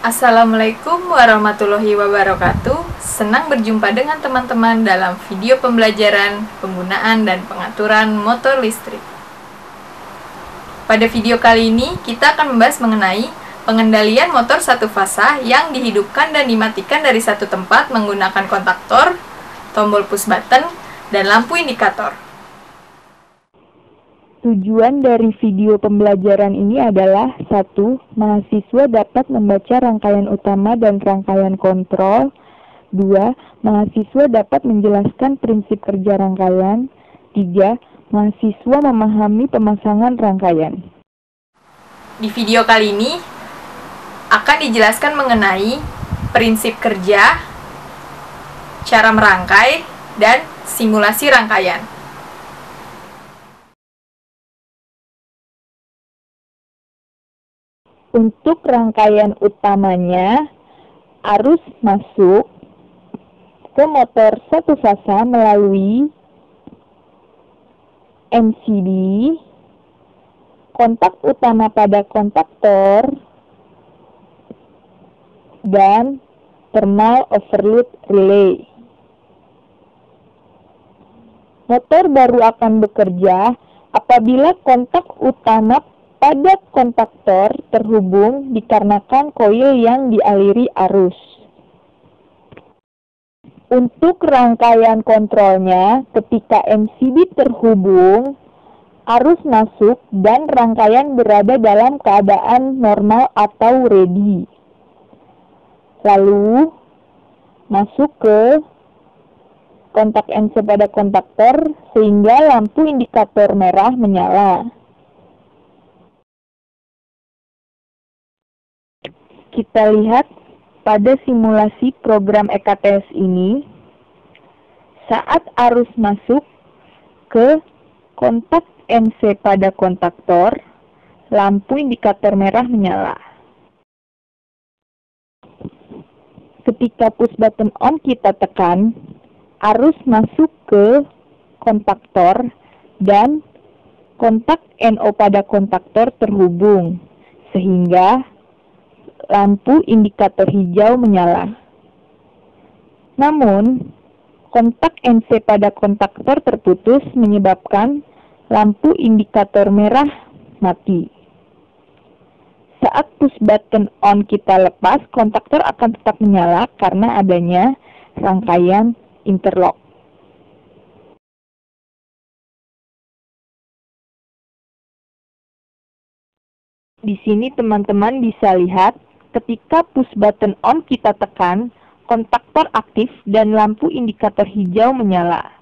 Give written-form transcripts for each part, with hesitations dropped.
Assalamualaikum warahmatullahi wabarakatuh. Senang berjumpa dengan teman-teman dalam video pembelajaran penggunaan dan pengaturan motor listrik. Pada video kali ini, kita akan membahas mengenai pengendalian motor satu fasa yang dihidupkan dan dimatikan dari satu tempat menggunakan kontaktor, tombol push button, dan lampu indikator. Tujuan dari video pembelajaran ini adalah 1. Mahasiswa dapat membaca rangkaian utama dan rangkaian kontrol. 2. Mahasiswa dapat menjelaskan prinsip kerja rangkaian. 3. Mahasiswa memahami pemasangan rangkaian. Di video kali ini akan dijelaskan mengenai prinsip kerja, cara merangkai, dan simulasi rangkaian. Untuk rangkaian utamanya, arus masuk ke motor satu fasa melalui MCB, kontak utama pada kontaktor, dan thermal overload relay. Motor baru akan bekerja apabila kontak utama pada kontaktor terhubung dikarenakan koil yang dialiri arus. Untuk rangkaian kontrolnya, ketika MCB terhubung, arus masuk dan rangkaian berada dalam keadaan normal atau ready. Lalu, masuk ke kontak NC pada kontaktor sehingga lampu indikator merah menyala. Kita lihat pada simulasi program EKTS ini, saat arus masuk ke kontak NC pada kontaktor, lampu indikator merah menyala. Ketika push button on kita tekan, arus masuk ke kontaktor dan kontak NO pada kontaktor terhubung, sehingga lampu indikator hijau menyala. Namun, kontak NC pada kontaktor terputus menyebabkan lampu indikator merah mati. Saat push button on kita lepas, kontaktor akan tetap menyala karena adanya rangkaian interlock. Di sini teman-teman bisa lihat ketika push button on kita tekan, kontaktor aktif dan lampu indikator hijau menyala.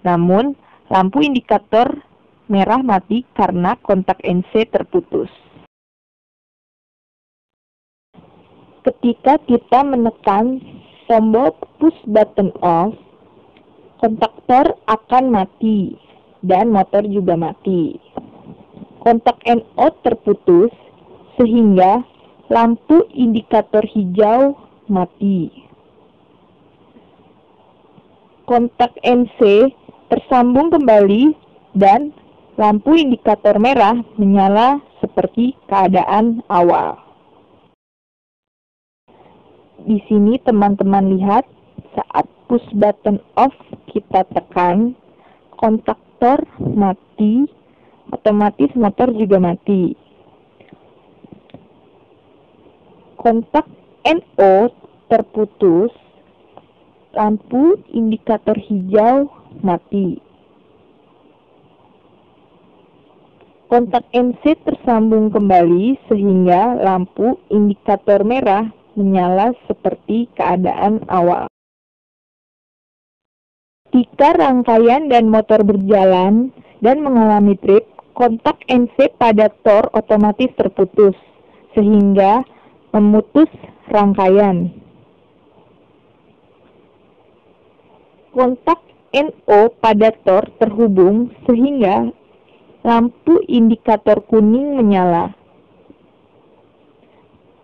Namun, lampu indikator merah mati karena kontak NC terputus. Ketika kita menekan tombol push button off, kontaktor akan mati dan motor juga mati. Kontak NO terputus sehingga lampu indikator hijau mati. Kontak NC tersambung kembali dan lampu indikator merah menyala seperti keadaan awal. Di sini teman-teman lihat saat push button off kita tekan, kontaktor mati, otomatis motor juga mati. Kontak NO terputus, lampu indikator hijau mati. Kontak NC tersambung kembali sehingga lampu indikator merah menyala seperti keadaan awal. Jika rangkaian dan motor berjalan dan mengalami trip, kontak NC pada tor otomatis terputus, sehingga memutus rangkaian. Kontak NO pada tor terhubung sehingga lampu indikator kuning menyala.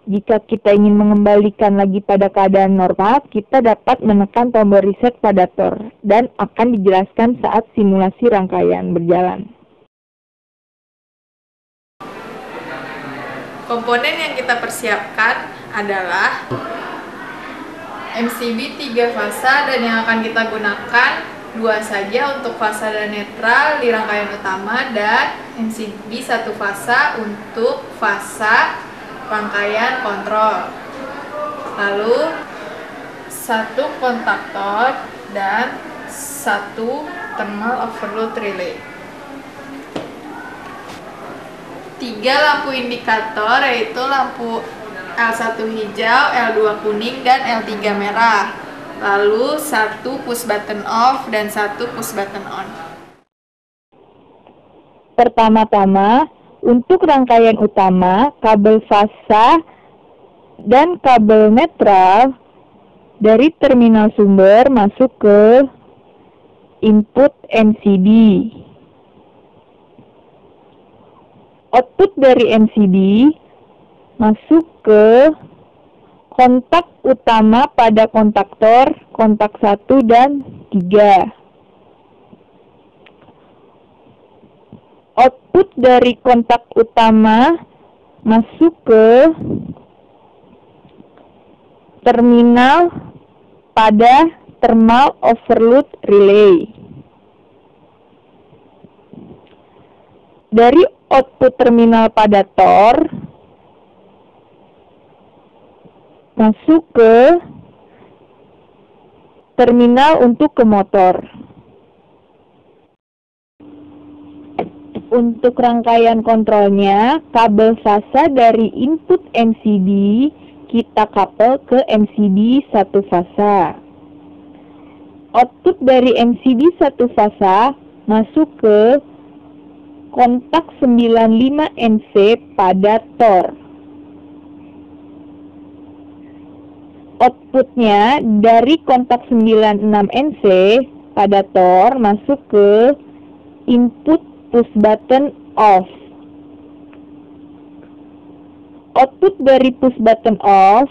Jika kita ingin mengembalikan lagi pada keadaan normal, kita dapat menekan tombol reset pada tor dan akan dijelaskan saat simulasi rangkaian berjalan. Komponen yang kita persiapkan adalah MCB 3 fasa, dan yang akan kita gunakan 2 saja untuk fasa dan netral di rangkaian utama, dan MCB 1 fasa untuk fasa rangkaian kontrol. Lalu 1 kontaktor dan 1 thermal overload relay. 3 lampu indikator, yaitu lampu L1 hijau, L2 kuning, dan L3 merah. Lalu 1 push button off dan 1 push button on. Pertama-tama, untuk rangkaian utama, kabel fasa dan kabel netral dari terminal sumber masuk ke input MCB. Output dari MCB masuk ke kontak utama pada kontaktor kontak 1 dan 3. Output dari kontak utama masuk ke terminal pada thermal overload relay. Dari output terminal pada TOR masuk ke terminal untuk ke motor. Untuk rangkaian kontrolnya, kabel fasa dari input MCB kita couple ke MCB 1 fasa. Output dari MCB 1 fasa masuk ke kontak 95 NC pada TOR. Outputnya dari kontak 96 NC pada TOR masuk ke input push button off. Output dari push button off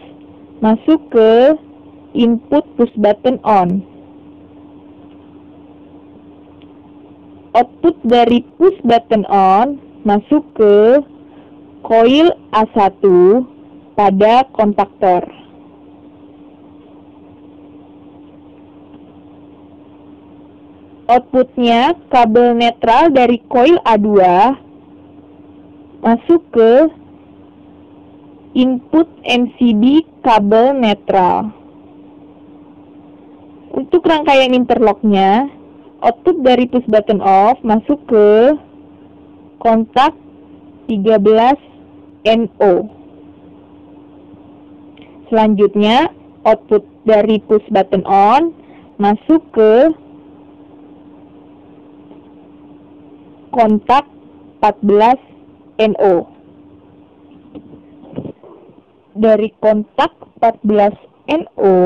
masuk ke input push button on. Output dari push button on masuk ke coil A1 pada kontaktor. Outputnya kabel netral dari coil A2 masuk ke input MCB kabel netral. Untuk rangkaian interlocknya, output dari push button off masuk ke kontak 13 NO. Selanjutnya, output dari push button on masuk ke kontak 14 NO. Dari kontak 14 NO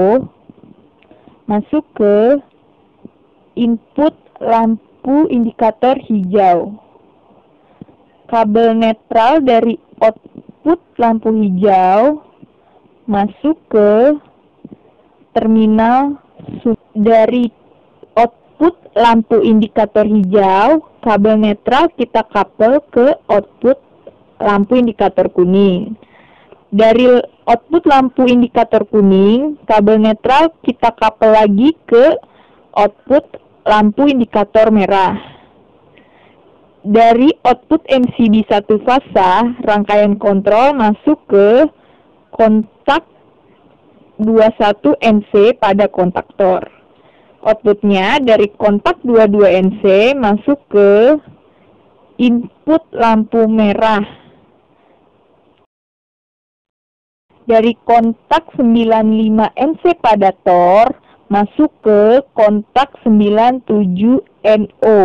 masuk ke input lampu indikator hijau. Kabel netral dari output lampu hijau masuk ke terminal dari output lampu indikator hijau. Kabel netral kita couple ke output lampu indikator kuning. Dari output lampu indikator kuning, kabel netral kita couple lagi ke output lampu indikator merah. Dari output MCB 1 fasa, rangkaian kontrol masuk ke kontak 21 NC pada kontaktor. Outputnya dari kontak 22 NC masuk ke input lampu merah. Dari kontak 95 NC pada TOR masuk ke kontak 97 NO.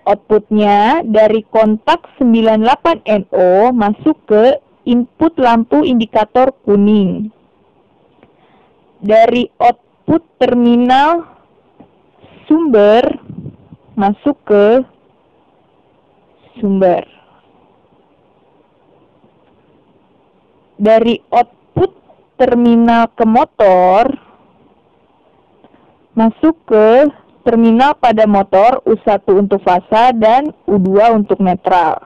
Outputnya dari kontak 98 NO masuk ke input lampu indikator kuning. Dari output terminal sumber masuk ke sumber. Dari output terminal ke motor masuk ke terminal pada motor U1 untuk fasa dan U2 untuk netral.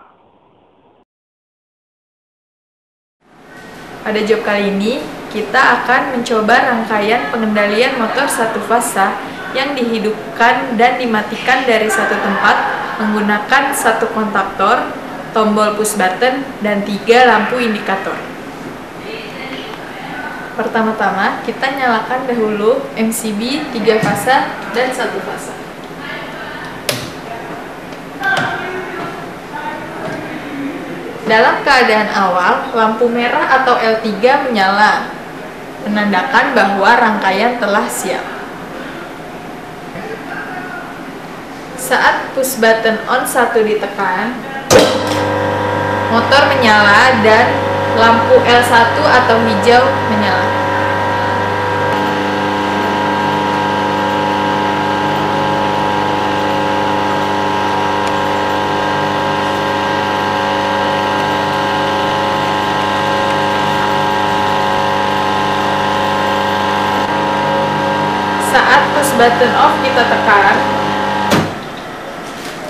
Pada job kali ini, kita akan mencoba rangkaian pengendalian motor satu fasa yang dihidupkan dan dimatikan dari satu tempat menggunakan satu kontaktor, tombol push button, dan 3 lampu indikator. Pertama-tama, kita nyalakan dahulu MCB 3 fasa dan 1 fasa. Dalam keadaan awal, lampu merah atau L3 menyala, menandakan bahwa rangkaian telah siap. Saat push button on 1 ditekan, motor menyala dan lampu L1 atau hijau menyala. Saat push button off kita tekan,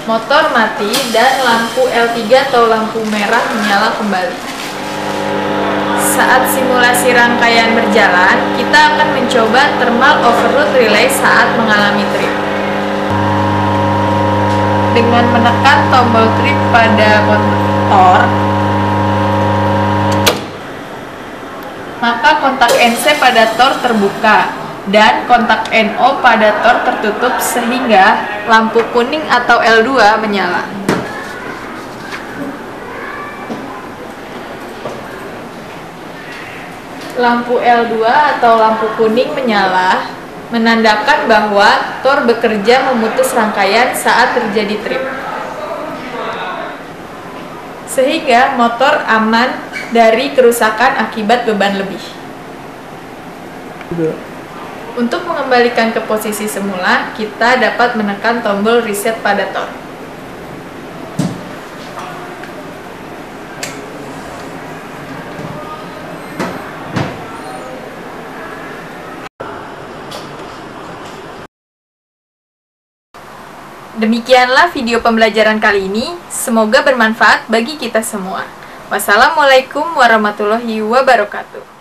motor mati dan lampu L3 atau lampu merah menyala kembali. Saat simulasi rangkaian berjalan, kita akan mencoba thermal overload relay saat mengalami trip. Dengan menekan tombol trip pada kontaktor, maka kontak NC pada tor terbuka dan kontak NO pada tor tertutup sehingga lampu kuning atau L2 menyala. Lampu L2 atau lampu kuning menyala, menandakan bahwa tor bekerja memutus rangkaian saat terjadi trip. Sehingga motor aman dari kerusakan akibat beban lebih. Untuk mengembalikan ke posisi semula, kita dapat menekan tombol reset pada tor. Demikianlah video pembelajaran kali ini, semoga bermanfaat bagi kita semua. Wassalamualaikum warahmatullahi wabarakatuh.